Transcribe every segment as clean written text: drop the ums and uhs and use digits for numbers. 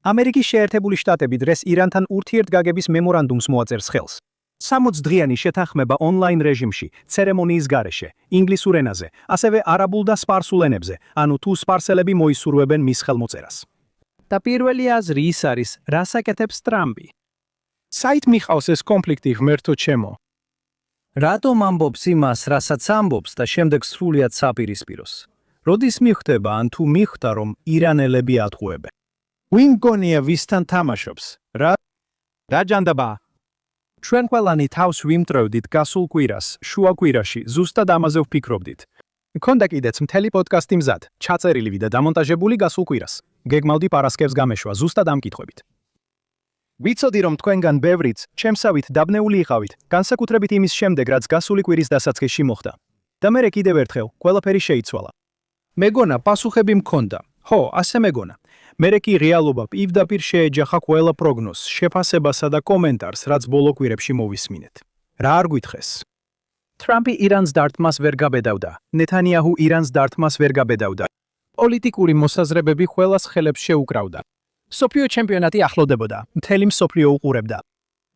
ამერიკის შეერთებული შტატები დღეს ირანთან ურთიერთგაგების მემორანდუმს მოაწერს ხელს. 60 დღიანი შეთანხმება ონლაინ რეჟიმში, ცერემონიის გარეშე, ინგლისურ ენაზე, ასევე არაბულ და სპარსულ ენებზე, ანუ თუ სპარსელები მოისურვებენ მის ხელმოწერას. და პირველი აზრი ის არის, რას აკეთებს ტრამპი. საით მიხავს ეს კონფლიქტი ღმერთო ჩემო? რატომ ამბობს იმას, რასაც ამბობს და შემდეგ სრულიად საპირისპიროს? როდის მიხვდება ან თუ მიხვდა, რომ ირანელები ატყუებენ? ვინ გონია ვისთან თამაშობს? რა ჯანდაბა? ჩვენ ყველანი თავს ვიმტრევდით გასულ კვირას, შუა კვირაში, ზუსტად ამაზე ვფიქრობდით. მქონდა კიდეც მთელი პოდკასტი მზად, ჩაწერილი და დამონტაჟებული გასულ კვირას. გეგმავდი პარასკევს გამეშვა ზუსტად ამ კითხვებით. ვიცოდი, რომ თქვენგან ბევრიც, ჩემსავით დაბნეული იყავით, განსაკუთრებით იმის შემდეგ, რაც გასული კვირის დასაწყისში მოხდა. და მერე კიდევ ერთხელ, ყველაფერი შეიცვალა. მეგონა, პასუხები მქონდა. ხო, ასე მეგონა. მერე კი რეალობა პირდაპირ შეეჯახა ყველა პროგნოზს, შეფასებასა და კომენტარს, რაც ბოლო კვირებში მოვისმინეთ. რა არ გითხეს? ტრამპი ირანს დარტყმას ვერ გაბედავდა, ნეთანიაჰუ ირანს დარტყმას ვერ გაბედავდა. პოლიტიკური მოსაზრებები ყველას ხელებს შეუკრავდა. მსოფლიო ჩემპიონატი ახლოვდებოდა, მთელი მსოფლიო უყურებდა.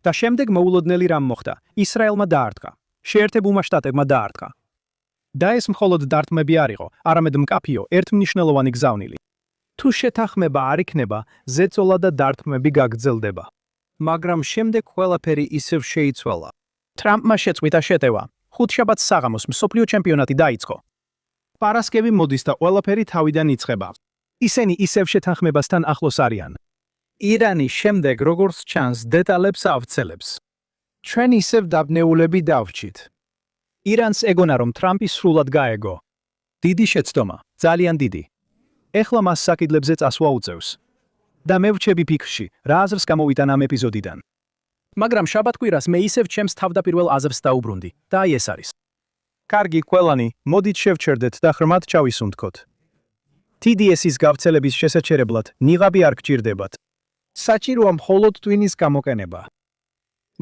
და შემდეგ მოულოდნელი რამ მოხდა, ისრაელმა დაარტყა, შეერთებულმა შტატებმა დაარტყა. და ეს მხოლოდ დარტყმები არ იყო, არამედ მკაფიო, ერთმნიშვნელოვანი გზავნილი. თუ შეთანხმება არ იქნება, ზეწოლა და დარტყმები გაგრძელდება. მაგრამ შემდეგ ყველაფერი ისევ შეიცვალა. ტრამპმა შეწყვიტა შეტევა. ხუთშაბათს საღამოს მსოფლიო ჩემპიონატი დაიწყო. პარასკევი მოდის და ყველაფერი თავიდან იწყება. ისინი ისევ შეთანხმებასთან ახლოს არიან. ირანი შემდეგ როგორც ჩანს დეტალებს ავცელებს. ჩვენ ისევ დაბნეულები დავჭით. ირანს ეგონა რომ ტრამპი სრულად გაეგო. დიდი შეცდომა, ძალიან დიდი. ეხლა მას საკიდლებზე წასვლა უწევს. და მე ვრჩები ფიქრში, რა აზრს გამოვიტან ამ ეპიზოდიდან. მაგრამ შაბათ-კვირას მე ისევ ჩემს თავდაპირველ აზრს დაუბრუნდი და აი ეს არის. კარგი ყველანი, მოდით შევჩერდეთ და ღრმად ჩავისუნთქოთ. TDS-ის გავრცელების შესაჩერებლად ნიღაბი არ გჭირდებათ. საჭიროა მხოლოდ ტვინის გამოყენება.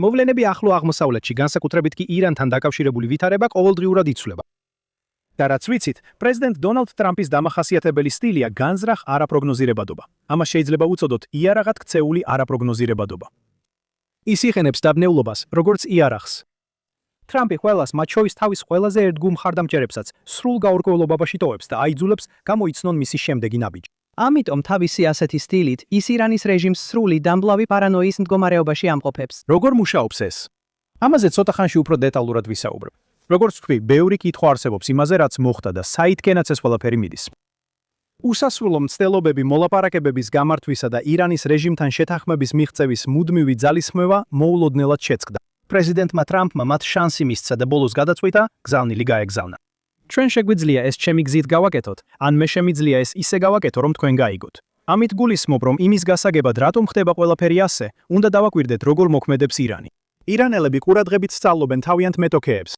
მოვლენები ახლო აღმოსავლეთში, განსაკუთრებით კი ირანთან დაკავშირებული ვითარება ყოველდღიურად იცვლება. და რაც ვიცით, პრეზიდენტ დონალდ ტრამპის დამახასიათებელი სტილია განზრახ არაპროგნოზირებადობა. ამას შეიძლება უწოდოთ იარაღად ქცეული არაპროგნოზირებადობა. ის იყენებს დაბნეულობას, როგორც იარაღს. ტრამპი ყველას, მათ შორის თავის ყველაზე ერთგულ მხარდამჭერებსაც, სრულ გაურკვევლობაში ტოვებს და აიძულებს გამოიცნონ მისი შემდეგი ნაბიჯი. ამიტომ თავისი ასეთი სტილით ის ირანის რეჟიმს სრული დამბლავი პარანოის მდგომარეობაში ამყოფებს. როგორ მუშაობს ეს? ამაზე ცოტა ხანში უფრო დეტალურად ვისაუბრებ. როგორც თქვი, ბევრი კითხვა არსებობს იმაზე, რაც მოხდა და საითკენაც ეს ყველაფერი მიდის. უსასრულო მცდელობები მოლაპარაკებების გამართვისა და ირანის რეჟიმთან შეთანხმების მიღწევის მუდმივი ძალისხმევა მოულოდნელად შეწყდა. პრეზიდენტმა ტრამპმა მათ შანსი მისცა და ბოლოს გადაწყვიტა, გზავნილი გაეგზავნა. ჩვენ შეგვიძლია ეს ჩემი გზით გავაკეთოთ, ან მე შემიძლია ეს ისე გავაკეთო, რომ თქვენ გაიგოთ. ამით გულისხმობ, რომ იმის გასაგებად რატომ ხდება ყველაფერი ასე, უნდა დავაკვირდეთ, როგორ მოქმედებს ირანი. ირანელები ყურადღებით სწავლობენ თავიანთ მეტოქეებს.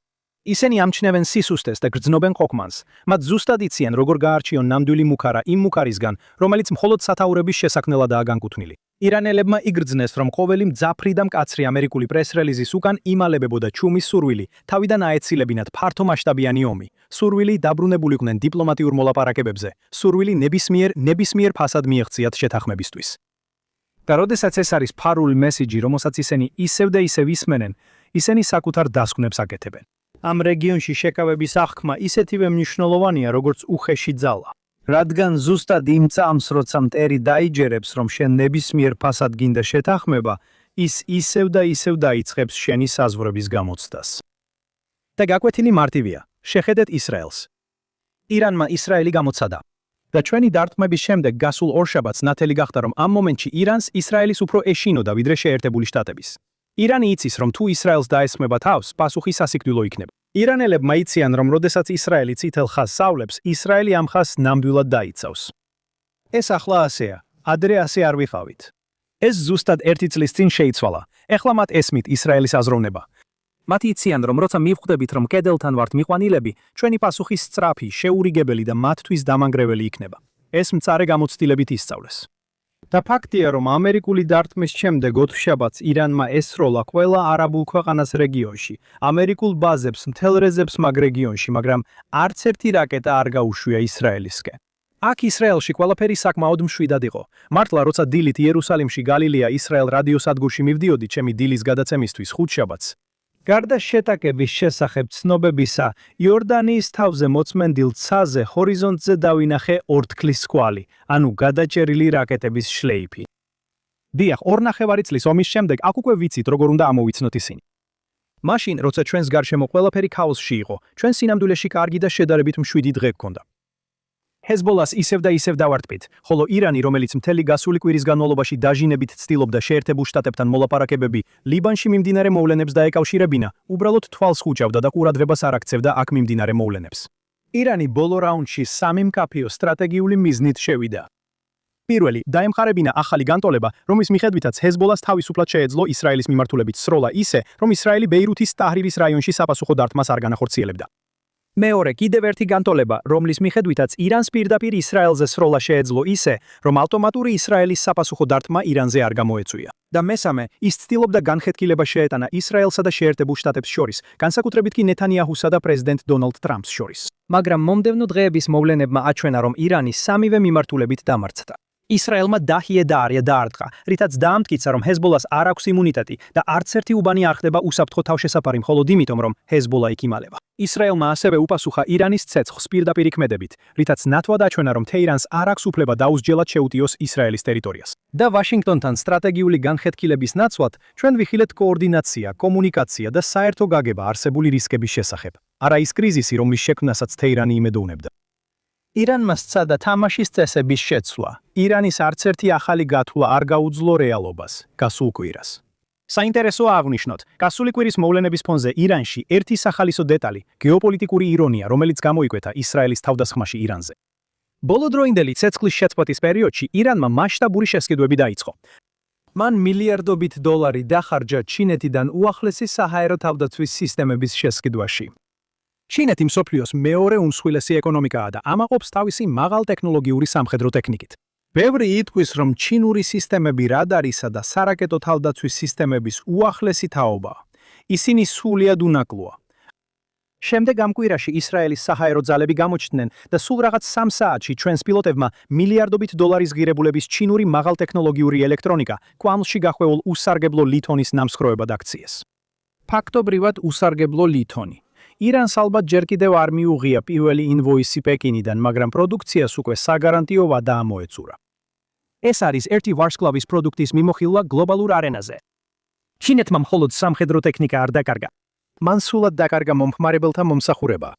ისინი ამჩნევენ სისუსტეს და გრძნობენ ყოყმანს. მათ ზუსტად იციან, როგორ გაარჩიონ ნამდვილი მუქარა იმ მუქარისგან, რომელიც მხოლოდ სათაურების შესაქმნელადაა განკუთვნილი. ირანელებმა იგრძნეს, რომ ყოველი მძაფრი და მკაცრი ამერიკული პრეს-რელიზის უკან იმალებებოდა ჩუმის სურვილი, თავიდან აეცილებინათ ფართომასშტაბიანი ომი. სურვილი დაბრუნებულიყვნენ დიპლომატიურ მოლაპარაკებებზე. სურვილი ნებისმიერ ფასად მიეღწიათ შეთანხმებისთვის. და როდესაც ეს არის ფარული მესიჯი, რომელსაც ისინი ისევ და ისევ ისმენენ, ისინი საკუთარ დასკვნებს აკეთებენ. ამ რეგიონში შეკავების აღქმა ისეთივე მნიშვნელოვანია, როგორც უხეში ძალა. რადგან ზუსტად იმ წამს, როცა მტერი დაიჯერებს, რომ შენ ნებისმიერ ფასად გინდა შეთანხმება, ის ისევ და ისევ დაიწყებს შენი საზღვრების გამოცდას. და გაკვეთილი მარტივია, შეხედეთ ისრაელს. ირანმა ისრაელი გამოცადა. და ჩვენი დარტყმების შემდეგ გასულ ორშაბათს ნათელი გახდა, რომ ამ მომენტში ირანს ისრაელის უფრო ეშინოდა, ვიდრე შეერთებული შტატების. ირანი იცის, რომ თუ ისრაელს დაესხმება თავს, პასუხი სასიკვდილო იქნება. ირანელებმა იციან, რომ როდესაც ისრაელი წითელ ხაზს სწავლებს, ისრაელი ამ ხაზს ნამდვილად დაიცავს. ეს ახლა ასეა, ადრე ასე არ ვიყავით. ეს ზუსტად ერთი წლის წინ შეიცვალა. ეხლა მათ ესმით ისრაელის აზროვნება. მათ იციან, რომ როცა მივხვდებით, რომ კედელთან ვართ მიყვანილები, ჩვენი პასუხი სწრაფი, შეურიგებელი და მათთვის დამანგრეველი იქნება. ეს მწარე გამოცდილებით ისწავლეს. და ფაქტია, რომ ამერიკული დარტყმის შემდეგ 4 შაბათს ირანმა ესროლა ყველა არაბულ ქვეყანას რეგიონში, ამერიკულ ბაზებს, მთელ რეზერვს მაგ რეგიონში, მაგრამ არც ერთი რაკეტა არ გაუშვია ისრაელისკენ. აქ ისრაელში ყველაფერი საკმაოდ მშვიდად იყო. მართლა როცა დილით იერუსალიმში გალილეა ისრაელ რადიოსადგურში მივდიოდი ჩემი დილის გადაცემისთვის ხუთშაბათს. გარდა შეტაკების შესახებ ცნობებისა, იორდანიის თავზე მოწმენდილ ცაზე ჰორიზონტზე დავინახე ორთქლის კვალი, ანუ გადაჭერილი რაკეტების შლეიფი. დიახ, 2.5 წლის ომის შემდეგ აქ უკვე ვიცით, როგორ უნდა ამოვიცნოთ ისინი. მაშინ, როცა ჩვენს გარშემო ყველაფერი ქაოსში იყო, ჩვენ სინამდვილეში კარგი და შედარებით მშვიდი დღე გქონდა. ჰეზბოლას ისევ და ისევ დავარტყით, ხოლო ირანი, რომელიც მთელი გასული კვირის განმავლობაში დაჟინებით ცდილობდა შეერთებულ შტატებთან მოლაპარაკებები ლიბანში მიმდინარე მოვლენებს დაეკავშირებინა, უბრალოდ თვალს ხუჭავდა და ყურადღებას არ აქცევდა აქ მიმდინარე მოვლენებს. ირანი ბოლო რაუნდში სამი მკაფიო სტრატეგიული მიზნით შევიდა. პირველი, დაემყარებინა ახალი განტოლება, რომლის მიხედვითაც ჰეზბოლას თავისუფლად შეეძლო ისრაელის მიმართულებით სროლა ისე, რომ ისრაელი ბეირუთის ტაჰრირის რაიონში საფასუხო დარტყმას არ განახორციელებდა. მეორე, კიდევ ერთი განტოლება, რომლის მიხედვითაც ირანს პირდაპირ ისრაელზე სროლა შეეძლო ისე, რომ ავტომატური ისრაელის საფასუხო დარტყმა ირანზე არ გამოეწვია. და მესამე, ის ცდილობდა განხეთქილება შეეტანა ისრაელსა და შეერთებულ შტატებს შორის, განსაკუთრებით კი ნეთანიაჰუსა და პრეზიდენტ დონალდ ტრამპს შორის. მაგრამ მომდევნო დღეების მოვლენებმა აჩვენა, რომ ირანი სამივე მიმართულებით დამარცხდა. ისრაელმა დაჰიე და არია დაარტყა, რითაც დაამტკიცა, რომ ჰეზბოლას არ აქვს იმუნიტეტი და არც ერთი უბანი არ ხდება უსაფრთხო თავშესაფარი მხოლოდ იმიტომ, რომ ჰეზბოლა იკიმალება. ისრაელმა ასევე უპასუხა ირანის ცეცხლს პირდაპირ იქმედებით, რითაც ნათვად აჩვენა, რომ თეირანს არ აქვს უფლება დაუსჯელად შეუტიოს ისრაელის ტერიტორიას. და ვაშინგტონთან სტრატეგიული განხეთქილების ნაცვლად, ჩვენ ვიხილეთ კოორდინაცია, კომუნიკაცია და საერთო გაგება არსებული რისკების შესახებ. არა ის კრიზისი, რომლის შექმნასაც თეირანი იმედოვნებდა. ირანმა სცადა თამაშის წესების შეცვლა. ირანის არც ერთი ახალი გათვლა არ გაუძლო რეალობას, გასულ კვირას. საინტერესოა აღვნიშნოთ, გასული კვირის მოვლენების ფონზე ირანში ერთი სახალისო დეტალი, გეოპოლიტიკური ირონია, რომელიც გამოიკვეთა ისრაელის თავდასხმაში ირანზე. ბოლოდროინდელი ცეცხლის შეწყვეტის პერიოდში ირანმა მასშტაბური შესყიდვები დაიწყო. მან მილიარდობით დოლარი დახარჯა ჩინეთიდან უახლესი საჰაერო თავდაცვის სისტემების შესყიდვაში. ჩინეთი მსოფლიოს მეორე უმსხვილესი ეკონომიკაა და ამაყობს თავისი მაღალტექნოლოგიური სამხედრო ტექნიკით. ბევრი იტყვის, რომ ჩინური სისტემები რადარისა და სარაკეტო თავდაცვის სისტემების უახლესი თაობაა. ისინი სრულიად უნაკლოა. შემდეგ ამ კვირაში ისრაელის საჰაერო ძალები გამოჩნდნენ და სულ რაღაც 3 საათში ჩვენს პილოტებმა მილიარდობით დოლარის ღირებულების ჩინური მაღალტექნოლოგიური ელექტრონიკა კვამლში გახვეულ უსარგებლო ლითონის ნამსხვრევებად აქციეს. ფაქტობრივად უსარგებლო ლითონი. ირანს ალბათ ჯერ კიდევ არ მიუღია პირველი ინვოისი პეკინიდან, მაგრამ პროდუქციას უკვე საგარანტიო ვადა ამოეწურა. ეს არის ერთი ვარსკვლავის პროდუქტის მიმოხილვა გლობალურ არენაზე. ჩინეთმა მხოლოდ სამხედრო ტექნიკა არ დაკარგა. მან სულად დაკარგა მომხმარებელთა მომსახურება.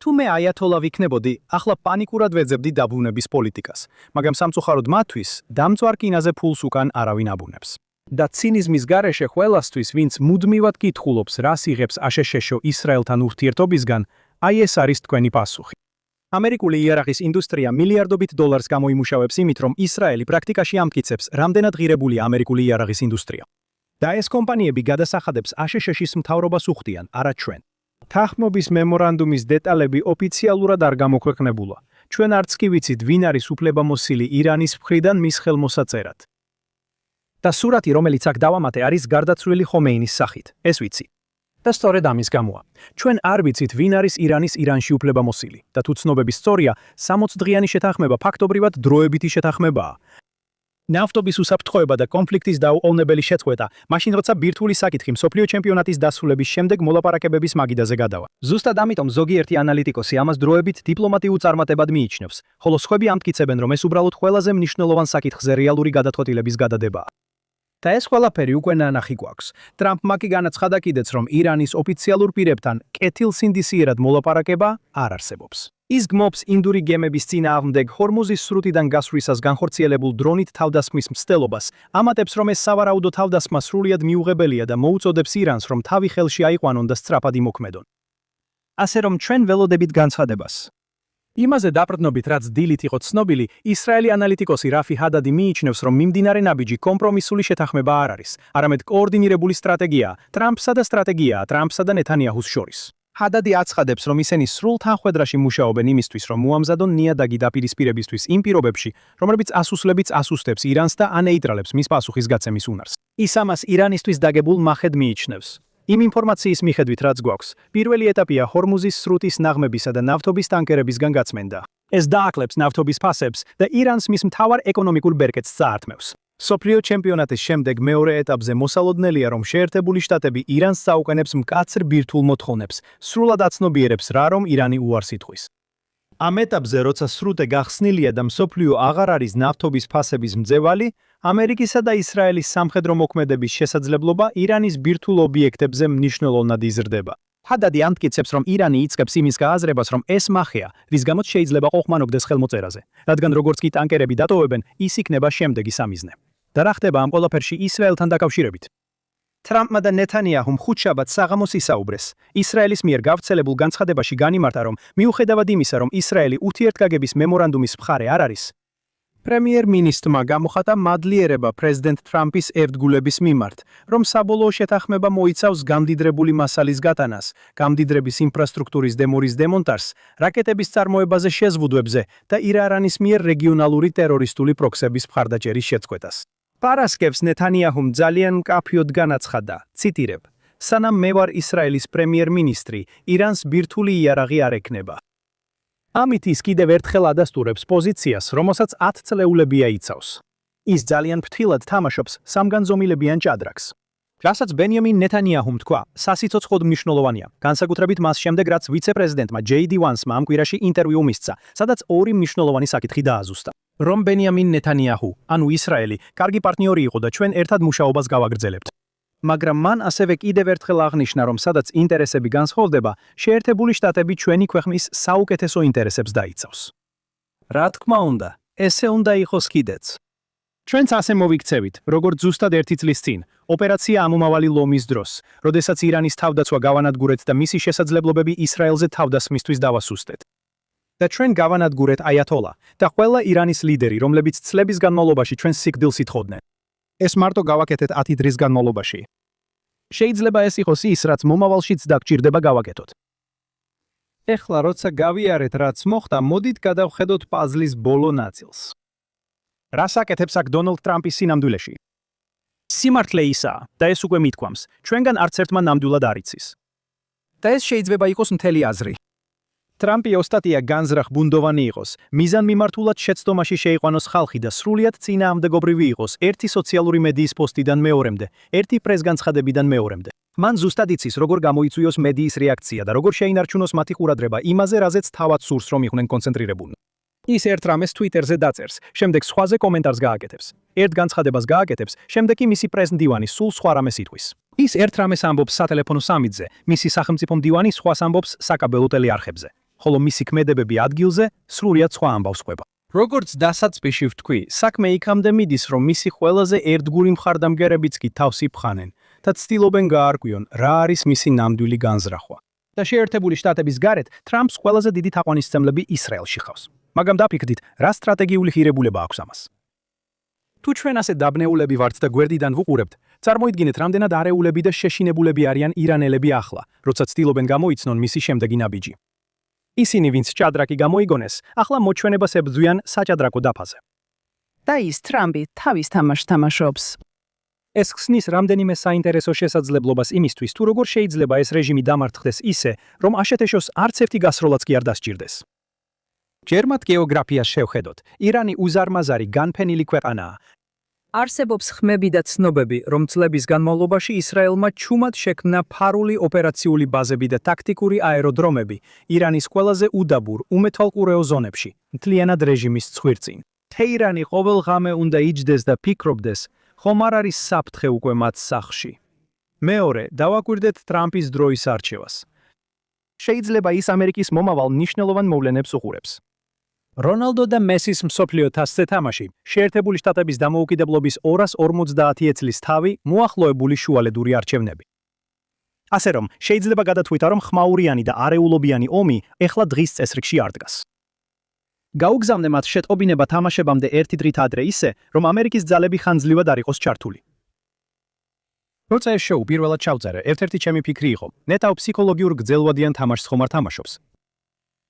თუ მე აიათოლა ვიქნებოდი, ახლა პანიკურად ვეძებდი დაბრუნების პოლიტიკას, მაგრამ სამწუხაროდ მათთვის დამწვარ კინაზე ფულს უკან არავინ აბუნებს. და ცინიზმის გარეშე ყველასთვის, ვინც მუდმივად კითხულობს, რას იღებს აშშ ისრაელთან ურთიერთობისგან, აი ეს არის თქვენი პასუხი. ამერიკული იარაღის ინდუსტრია მილიარდობით დოლარს გამოიმუშავებს იმით, რომ ისრაელი პრაქტიკაში ამტკიცებს, რამდენად ღირებულია ამერიკული იარაღის ინდუსტრია. და ეს კომპანიები გადასახადებს აშშ-ის მთავრობას უხდიან, არა ჩვენ. თანხმობის მემორანდუმის დეტალები ოფიციალურად არ გამოქვეყნებულა. ჩვენ არც კი ვიცით, ვინ არის უფლებამოსილი ირანის მხრიდან მის ხელმოსაწერად. და სურათი, რომელიც აქ დავამატე, არის გარდაცვლილი ხომეინის სახით. ეს ვიცი. და სწორედ ამის გამოა. ჩვენ არ ვიცით, ვინ არის ირანის ირანში უფლებამოსილი. და თუ ცნობები სწორია, 60 დღიანი შეთანხმება ფაქტობრივად დროებითი შეთანხმებაა. ნავთობის უსაფრთხოება და კონფლიქტის დაუყოვნებელი შეწყვეტა, მაშინ როცა ბირთვული საკითხი მსოფლიო ჩემპიონატის დასრულების შემდეგ მოლაპარაკებების მაგიდაზე გადავა. ზუსტად ამიტომ ზოგიერთი ანალიტიკოსი ამას დროებით დიპლომატიურ წარმატებად მიიჩნევს, ხოლო სხვები ამტკიცებენ, რომ ეს უბრალოდ ყველაზე მნიშვნელოვან საკითხზე რეალური გადაწყვეტილების გადადებაა. და ეს ყველაფერი უკვე ნანახი გვაქვს. ტრამპმა კი განაცხადა კიდეც, რომ ირანის ოფიციალურ პირებთან კეთილსინდისიერად მოლაპარაკება არ არსებობს. ის გმობს ინდური გემების წინააღმდეგ ჰორმუზის სრუტიდან გასვლისას განხორციელებულ დრონით თავდასხმის მცდელობას, ამატებს, რომ ეს სავარაუდო თავდასხმა სრულიად მიუღებელია და მოუწოდებს ირანს, რომ თავი ხელში აიყვანონ და სწრაფად იმოქმედონ. ასე რომ ჩვენ ველოდებით განცხადებას. იმაზე დაბრუნებით, რაც დილით იყო ცნობილი, ისრაელი ანალიტიკოსი რაფი ჰადადი მიიჩნევს, რომ მიმდინარე ნაბიჯი კომპრომისული შეთანხმება არ არის, არამედ კოორდინირებული სტრატეგიაა, ტრამპსა და ნეთანიაჰუს შორის. ჰადადი აცხადებს, რომ ისინი სრულ თანხმედრაში მუშაობენ იმისთვის, რომ მოამზადონ ნიადაგი დაპირისპირებისთვის იმ პირობებში, რომლებიც ასუსლებიც ასუსტებს ირანს და ანეიტრალებს მის პასუხისგაცემის უნარს. ის ამას ირანისთვის დაგებულ მახედ მიიჩნევს. იმ ინფორმაციის მიხედვით, რაც გვაქვს, პირველი ეტაპია ჰორმუზის სრუტის ნაღმებისა და ნავთობის ტანკერებისგან გაწმენდა. ეს დააკლებს ნავთობის ფასებს და ირანს მის მთავარ ეკონომიკურ ბერკეტს წაართმევს. სოფლიო ჩემპიონატის შემდეგ მეორე ეტაპზე მოსალოდნელია, რომ შეერთებული შტატები ირანს წაუყენებს მკაცრ ბირთვულ მოთხოვნებს, სრულად აცნობიერებს რა რომ ირანი უარს ითქვის. ამ ეტაპზე, როცა სრუტე გახსნილია და მსოფლიო აღარ არის ნავთობის ფასების მძევალი, ამერიკისა და ისრაელის სამხედრო მოქმედების შესაძლებლობა ირანის ბირთვულ ობიექტებზე მნიშვნელოვნად იზრდება. ჰადადი ამტკიცებს, რომ ირანი იწყებს იმის გააზრებას, რომ ეს მახეა, რის გამოც შეიძლება ყოყმანოგდეს ხელმოწერაზე, რადგან როგორც კი ტანკერები დატოვებენ, ის იქნება შემდეგი სამიზნე. და რა ხდება ამ ყველაფერში ისრაელთან დაკავშირებით? ტრამპმა და ნეთანიაჰუმ ხუთშაბათს საღამოს ისაუბრეს. ისრაელის მიერ გავრცელებულ განცხადებაში განიმართა, რომ მიუხედავად იმისა, რომ ისრაელი ურთიერთგაგების მემორანდუმის მხარე არ არის, პრემიერ-მინისტრმა გამოხატა მადლიერება პრეზიდენტ ტრამპის ერთგულების მიმართ, რომ საბოლოო შეთანხმება მოიცავს გამდიდრებული მასალის გატანას, გამდიდრების ინფრასტრუქტურის დემორის დემონტაჟს, რაკეტების წარმოებაზე შეზღუდვებზე და ირანის მიერ რეგიონალური ტერორისტული პროქსების მხარდაჭერის შეწყვეტას. პარასკევს ნეთანიაჰუმ ძალიან მკაფიოდ განაცხადა, ციტირებ: სანამ მე ვარ ისრაელის პრემიერ-მინისტრი, ირანს ბირთვული იარაღი არ ექნება. ამით ის კიდევ ერთხელ ადასტურებს პოზიციას, რომელსაც 10 წლეულები აიცავს. ის ძალიან ფრთხილად თამაშობს სამგანზომილებიან ჭადრაკს. რასაც ბენიამინ ნეთანიაჰუმ თქვა, სასიცოცხლოდ მნიშვნელოვანია, განსაკუთრებით მას შემდეგ, რაც ვიცე-პრეზიდენტმა JD Vance-მა ამ კვირაში ინტერვიუ მისცა, სადაც ორი მნიშვნელოვანი საკითხი დააზუსტა. რომ ბენიამინ ნეთანიაჰუ, ანუ ისრაელი, კარგი პარტნიორი იყო და ჩვენ ერთად მუშაობას გავაგრძელებთ. მაგრამ მან ასევე კიდევ ერთხელ აღნიშნა, რომ სადაც ინტერესები განსხვავდება, შეერთებული შტატები ჩვენი ქვეყნის საუკეთესო ინტერესებს დაიცავს. რა თქმა უნდა, ესე უნდა იყოს კიდეც. ჩვენც ასე მოვიქცევით, როგორც ზუსტად 1 წლის წინ, ოპერაცია ამომავალი ლომის დროს, როდესაც ირანის თავდაცვა გავანადგურეთ და მისი შესაძლებლობები ისრაელზე თავდასხმისთვის დავასუსტეთ. და ჩვენ გავანადგურეთ აიათოლა და ყველა ირანის ლიდერი, რომლებიც წლების განმავლობაში ჩვენს სიკვდილს ითხოვდნენ. ეს მარტო გავაკეთეთ 10 დღის განმავლობაში. შეიძლება ეს იყოს ის, რაც მომავალშიც დაგჭირდება გავაკეთოთ. ეხლა როცა გავიარეთ, რაც მოხდა, მოდით გადავხედოთ პაზლის ბოლო ნაწილს. რას აკეთებს აქ დონალდ ტრამპის სინამდვილეში? სიმართლე ისაა, და ეს უკვე მithქვამს, ჩვენგან არც ერთმა ნამდვილად არ იცის. და ეს შეიძლება იყოს მთელი აზრი. ტრამპი ოსტატია განზრახ ბუნდოვანი იყოს, მიზანმიმართულად შეცდომაში შეიყვანოს ხალხი და სრულიად წინააღმდეგობრივი იყოს ერთი სოციალური მედიის პოსტიდან მეორემდე, ერთი პრესგანცხადებიდან მეორემდე. მან ზუსტად იცის, როგორ გამოიწვიოს მედიის რეაქცია და როგორ შეინარჩუნოს მათი ყურადღება იმაზე, რაზეც თავად სურს, რომ იყვნენ კონცენტრირებულნი. ის ერთ რამეს Twitter-ზე დაწერს, შემდეგ სხვაზე კომენტარს გააკეთებს. ერთ განცხადებას გააკეთებს, შემდეგ კი მისი პრეს-მდივანი სულ სხვა რამეს იტყვის. ის ერთ რამეს ამბობს სატელეფონო სამიტზე, მისი სახელმწიფო მდივანი სხვას ამბობს საკაბელო ტელეარხებზე. ხოლო მისი ქმედებები ადგილზე სრულიად სხვა ამბავს ყვება. როგორც დასაწყისში ვთქვი, საქმე იქამდე მიდის, რომ მისი ყველაზე ერთგული მხარდამგერებიც კი თავს იფხანენ და ცდილობენ გაარკვიონ, რა არის მისი ნამდვილი განზრახვა. და შეერთებული შტატების გარეთ, ტრამპს ყველაზე დიდი თაყვანისმცემლები ისრაელში ხავს. მაგრამ დაფიქრდით, რა სტრატეგიული ღირებულება აქვს ამას? თუ ჩვენ ასე დაბნეულები ვართ და გვერდიდან ვუყურებთ, წარმოიდგინეთ, რამდენად არეულები და შეშინებულები არიან ირანელები ახლა, როცა ცდილობენ გამოიცნონ მისი შემდეგი ნაბიჯი. ისინი, ვინც ჭადრაკი გამოიგონეს, ახლა მოჩვენებას ებრძვიან საჭადრაკო დაფაზე. და ის ტრამპი თავის თამაშს თამაშობს. ეს ხსნის რამდენიმე საინტერესო შესაძლებლობას იმისთვის, თუ როგორ შეიძლება ეს რეჟიმი დამარცხდეს ისე, რომ აშეთეშოს არც ერთი გასროლაც კი არ დასჭირდეს. ჯერმათ გეოგრაფიას შევხედოთ, ირანი უზარმაზარი განფენილი ქვეყანაა. არსებობს ხმები და ცნობები, რომ წლების განმავლობაში ისრაელმა ჩუმად შექმნა ფარული ოპერაციული ბაზები და ტაქტიკური აეროდრომები ირანის ყველაზე უდაბურ, უმეთვალყურეო ზონებში, მთლიანად რეჟიმის ცხვირწინ. თეირანი ყოველ ღამე უნდა იჯდეს და ფიქრობდეს, ხომ არ არის საფრთხე უკვე მათ სახლში. მეორე, დავაკვირდეთ ტრამპის დროის არჩევას. შეიძლება ის ამერიკის მომავალ მნიშვნელოვან მოვლენებს უყურებს. რონალდო და მესის მსოფლიო თასზე თამაში, შეერთებული შტატების დამოუკიდებლობის 250 წლის თავი მოახლოებული შუალედური არჩევნები. ასე რომ, შეიძლება გადათვლით, რომ ხმაურიანი და არეულობიანი ომი ეხლა დღის წესრიგში არ დგას. გაუგზავნე მათ შეტყობინება თამაშებამდე ერთი დღით ადრე ისე, რომ ამერიკის ძალები ხანძლივად არ იყოს ჩართული. როცა ეს შოუ პირველად ჩავწერე, ერთ-ერთი ჩემი ფიქრი იყო, ნეტავ ფსიქოლოგიურ გრძელვადიან თამაშს ხომ არ თამაშობს.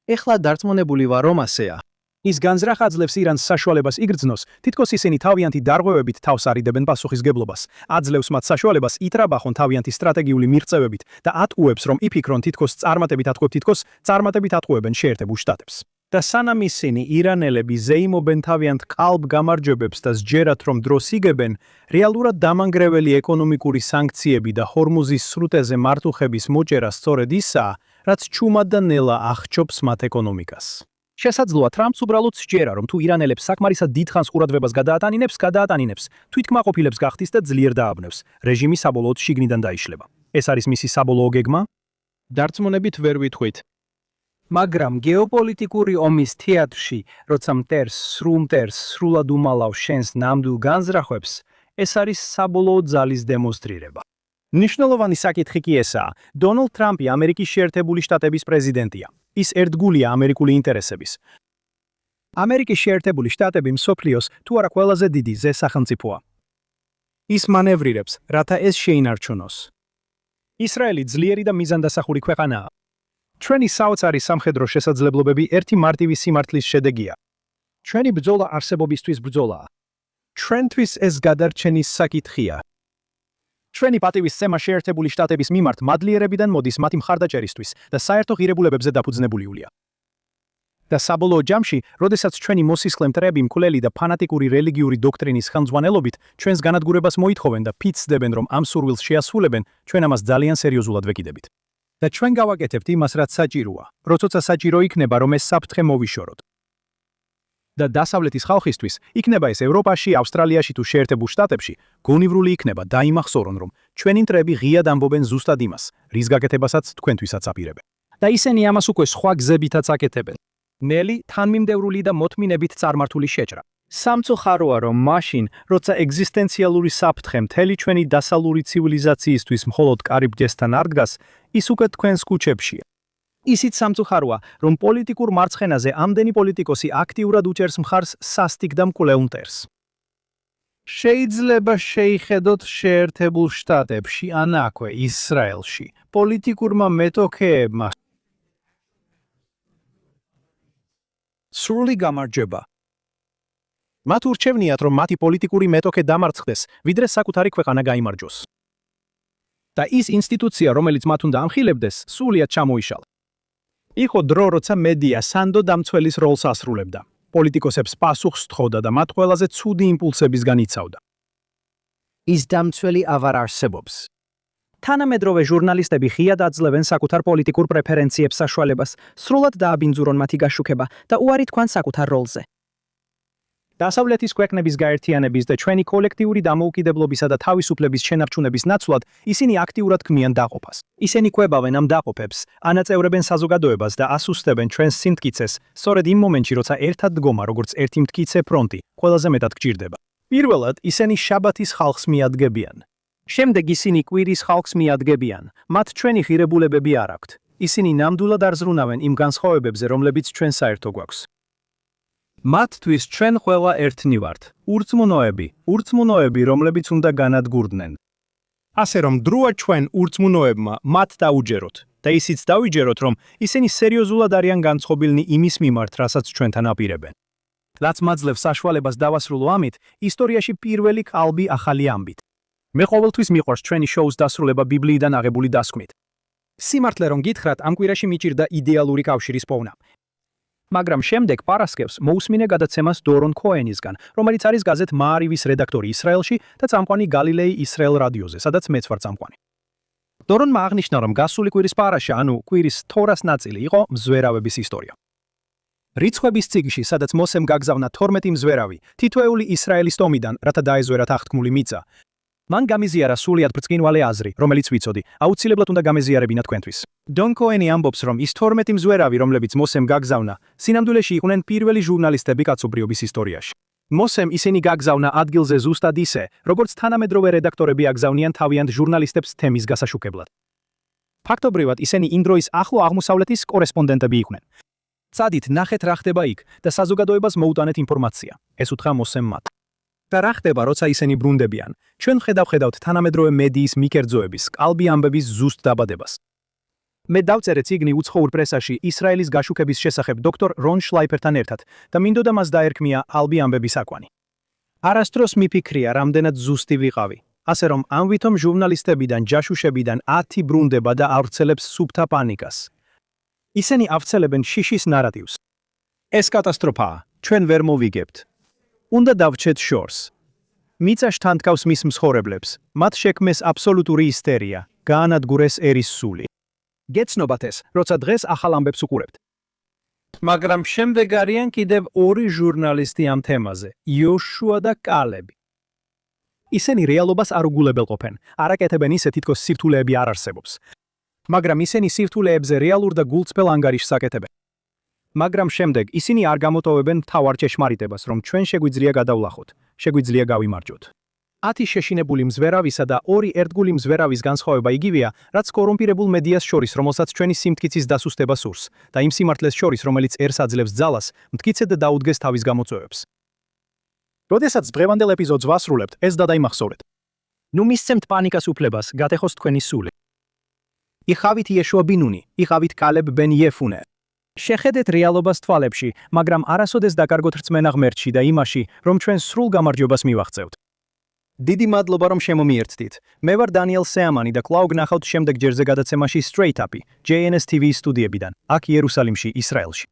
ეხლა დარწმუნებული ვარ, რომ ასეა. ის განზრახ აძლევს ირანს საშუალებას იგრძნოს, თითქოს ისინი თავიანთი დარღვევებით თავს არიდებენ პასუხისგებლობას, აძლევს მათ საშუალებას ითრაბახონ თავიანთი სტრატეგიული მიღწევებით და ატყუებს, რომ იფიქრონ თითქოს წარმატებით ატყუებენ შეერთებულ შტატებს. და სანამ ისინი ირანელები ზეიმობენ თავიანთ ყალბ გამარჯვებებს და სჯერათ რომ დროს იგებენ, რეალურად დამანგრეველი ეკონომიკური სანქციები და ჰორმუზის სრუტეზე მართუხების მოჭერა სწორედ ისაა, რაც ჩუმად და ნელა აღჭობს მათ ეკონომიკას. შესაძლოა ტრამპს უბრალოდ სჯერა, რომ თუ ირანელებს საკმარისად დიდხანს ყურადღებას გადაატანინებს, თვითკმაყოფილებს გახდის და ძლიერ დააბნევს, რეჟიმი საბოლოოდ შიგნიდან დაიშლება. ეს არის მისი საბოლოო გეგმა? დარწმუნებით ვერ ვითხვით. მაგრამ გეოპოლიტიკური ომის თეატრში, როცა მტერს სრულად უმალავს შენს ნამდვილ განზრახვებს, ეს არის საბოლოო ძალის დემონსტრირება. ნიშნულოვანი საკითხი კი ესაა, დონალდ ტრამპი ამერიკის შეერთებული შტატების პრეზიდენტია. ის ერთგულია ამერიკული ინტერესების. ამერიკის შეერთებული შტატები მსოფლიოს თუ არა ყველაზე დიდი სახელმწიფოა. ის მანევრირებს, რათა ეს შეინარჩუნოს. ისრაელი ძლიერი და მიზანდასახური ქვეყანაა. ჩვენი საოცარი სამხედრო შესაძლებლობები ერთი მარტივი სიმართლის შედეგია. ჩვენი ბრძოლა არსებობისთვის ბრძოლაა. ჩვენთვის ეს გადარჩენის საკითხია. ჩვენი პატივისცემა შეერთებული შტატების მიმართ მადლიერებიდან მოდის მათი მხარდაჭერისთვის და საერთო ღირებულებებზე დაფუძნებულია. და საბოლოო ჯამში, როდესაც ჩვენი მოსისხლე მტრები მკვლელი და ფანატიკური რელიგიური დოქტრინის ხელმძღვანელობით ჩვენს განადგურებას მოითხოვენ და ფიცდებენ, რომ ამ სურვილს შეასრულებენ, ჩვენ ამას ძალიან სერიოზულად ვეკიდებით. და ჩვენ გავაკეთებთ იმას, რაც საჭიროა, როცა საჭირო იქნება, რომ ეს საფრთხე მოვიშოროთ. და დასავლეთის ხალხისთვის, იქნება ეს ევროპაში, ავსტრალიაში თუ შეერთებულ შტატებში, გონივრული იქნება დაიმახსოვრონ, რომ ჩვენი მტრები ღიად ამბობენ ზუსტად იმას, რის გაკეთებასაც თქვენთვისაც აპირებენ. და ისინი ამას უკვე სხვა გზებითაც აკეთებენ. ნელი, თანმიმდევრული და მოთმინებით წარმართული შეჭრა. სამწუხაროა, რომ მაშინ, როცა ეგზისტენციალური საფრთხე მთელი ჩვენი დასავლური ცივილიზაციისთვის მხოლოდ კარიბჭესთან არ დგას, ის უკვე თქვენს ქუჩებშია. ისიც სამწუხაროა, რომ პოლიტიკურ მარცხენაზე ამდენი პოლიტიკოსი აქტიურად უჭერს მხარს სასტიკ და მკვლელ მტერს. შეიძლება შეიხედოთ შეერთებულ შტატებში ან აქვე ისრაელში პოლიტიკურმა მეტოქეებმა სრული გამარჯვება. მათ ურჩევნიათ, რომ მათი პოლიტიკური მეტოქე დამარცხდეს, ვიდრე საკუთარი ქვეყანა გაიმარჯვოს. და ის ინსტიტუცია, რომელიც მათ უნდა ამხილებდეს, სრულიად ჩამოიშალა. იყო დრო, როცა მედია სანდო დამცველის როლს ასრულებდა. პოლიტიკოსებს პასუხს თხოვდა და მათ ყველაზე ცუდი იმპულსებისგან იცავდა. ის დამცველი აღარ არსებობს. თანამედროვე ჟურნალისტები ღიად აძლევენ საკუთარ პოლიტიკურ პრეფერენციებს საშუალებას, სრულად დააბინძურონ მათი გაშუქება და უარი თქვან საკუთარ როლზე. დასავლეთის ქვეყნების გაერთიანების და ჩვენი კოლექტიური დამოუკიდებლობისა და თავისუფლების შენარჩუნების ნაცვლად ისინი აქტიურად ქმნიან დაყოფას. ისინი კვებავენ ამ დაყოფებს, ანაწევრებენ საზოგადოებას და ასუსტებენ ჩვენს სიმტკიცეს, სწორედ იმ მომენტში, როცა ერთად დგომა, როგორც ერთი მტკიცე ფრონტი, ყველაზე მეტად გჭირდება. პირველად, ისინი შაბათის ხალხს მიადგებიან. შემდეგ ისინი კვირის ხალხს მიადგებიან. მათ ჩვენი ღირებულებები არ აქვთ. ისინი ნამდვილად არ ზრუნავენ იმ განსხვავებებზე, რომლებიც ჩვენ საერთო გვაქვს. მათთვის ჩვენ ყველა ერთნი ვართ. ურწმუნოები, რომლებიც უნდა განადგურდნენ. ასე რომ დროა ჩვენ ურწმუნოებმა მათ დაუჯეროთ და ისიც დავიჯეროთ, რომ ისინი სერიოზულად არიან განწყობილნი იმის მიმართ, რასაც ჩვენთან აპირებენ. რაც მაძლევს საშუალებას დავასრულო ამით, ისტორიაში პირველი კალბი ახალი ამბით. მე ყოველთვის მიყვარს ჩვენი შოუს დასრულება ბიბლიიდან აღებული დასკვნით. სიმართლე რომ გითხრათ, ამ კვირაში მიჭირდა იდეალური კავშირის პოვნა. მაგრამ შემდეგ პარასკევს მოусმინე გადაცემას დორონ ქოენისგან, რომელიც არის გაზეთ მაარივის რედაქტორი ისრაელში და წამყვანი გალილეი ისრაელ რადიოზე, სადაც მეც ვარ წამყვანი. დორონმა აღნიშნა, რომ გასული კვირის პარაშა, ანუ კვირის თორას ნაწილი იყო მზვერავების ისტორია. რიცხვების წიგნში, სადაც მოსემ გაგზავნა 12 მზვერავი, თითოეული ისრაელის ტომიდან, რათა დაეზვერათ აღთქმული მიწა. მან გამიზიარა სულიად ბრწყინვალე აზრი, რომელიც ვიცოდი, აუცილებლად უნდა გამეზიარებინა თქვენთვის. დონ ქოენი ამბობს, რომ ის 12 მზვერავი, რომლებიც მოსემ გაგზავნა, სინამდვილეში იყვნენ პირველი ჟურნალისტები კაცობრიობის ისტორიაში. მოსემ ისინი გაგზავნა ადგილზე ზუსტად ისე, როგორც თანამედროვე რედაქტორები აგზავნიან თავიანთ ჟურნალისტებს თემის გასაშუქებლად. ფაქტობრივად, ისინი იმ დროის ახლო აღმოსავლეთის კორესპონდენტები იყვნენ. წადით, ნახეთ რა ხდება იქ და საზოგადოებას მოუტანეთ ინფორმაცია. ეს უთხრა მოსემ მათ. და რა ხდება, როცა ისინი ბრუნდებიან? ჩვენ ხედავთ თანამედროვე მედიის მიკერძოების, კალბი ამბების ზუსტ დაბადებას. მე დავწერე წიგნი უცხოურ პრესაში ისრაელის გაშუქების შესახებ დოქტორ რონ შლაიფერთან ერთად და მინდოდა მას დაერქმია ალბი ამბების აკვანი. არასდროს მიფიქრია, რამდენად ზუსტი ვიყავი. ასე რომ ამ ვითომ ჟურნალისტებიდან, ჯაშუშებიდან 10 ბრუნდება და ავრცელებს სუფთა პანიკას. ისინი ავრცელებენ შიშის ნარატივს. ეს კატასტროფაა, ჩვენ ვერ მოვიგებთ. უნდა დავჩეთ შორს. მიწაში თანთქავს მის მსხორებლებს, მათ შექმნეს აბსოლუტური ისტერია, გაანადგურეს ერის სული. გეცნობათ ეს, როცა დღეს ახალ ამბებს უყურებთ. მაგრამ შემდეგ არიან კიდევ ორი ჟურნალისტი ამ თემაზე, იოშუა და კალები. ისინი რეალობას არ უგულებელყოფენ, არ აკეთებენ ისე, თითქოს სირთულეები არ არსებობს. მაგრამ ისინი სირთულეებზე რეალურ და გულწრფელ ანგარიშს აკეთებენ. მაგრამ შემდეგ ისინი არ გამოტოვებენ მთავარ ჭეშმარიტებას, რომ ჩვენ შეგვიძლია გადავლახოთ, შეგვიძლია გავიმარჯვოთ. 10 შეშინებული მზვერავისა და 2 ერთგული მზვერავის განსხვავება იგივეა, რაც კორუმპირებულ მედიას შორის, რომელსაც ჩვენი სიმტკიცის დასუსტება სურს, და იმ სიმართლეს შორის, რომელიც ერს აძლევს ძალას, მტკიცედ დაუდგეს თავის გამოწვევებს. როდესაც დღევანდელ ეპიზოდს ვასრულებთ, ეს დადაიმახსოვრეთ. ნუ მისცემთ პანიკას უფლებას, გატეხოს თქვენი სული. იხავით იეშუა ბინუნი, იხავით კალებ ბენ იეფუნე. შეხედეთ რეალობას თვალებში, მაგრამ არასოდეს დაკარგოთ რწმენა ღმერთში და იმაში, რომ ჩვენ სრულ გამარჯვებას მივაღწევთ. დიდი მადლობა, რომ შემომიერთდით. მე ვარ დანიელ სეამანი და კვლავ გნახავთ შემდეგ ჯერზე გადაცემაში Straight Up-ი, JNS TV სტუდიებიდან, აქ იერუსალიმში, ისრაელში.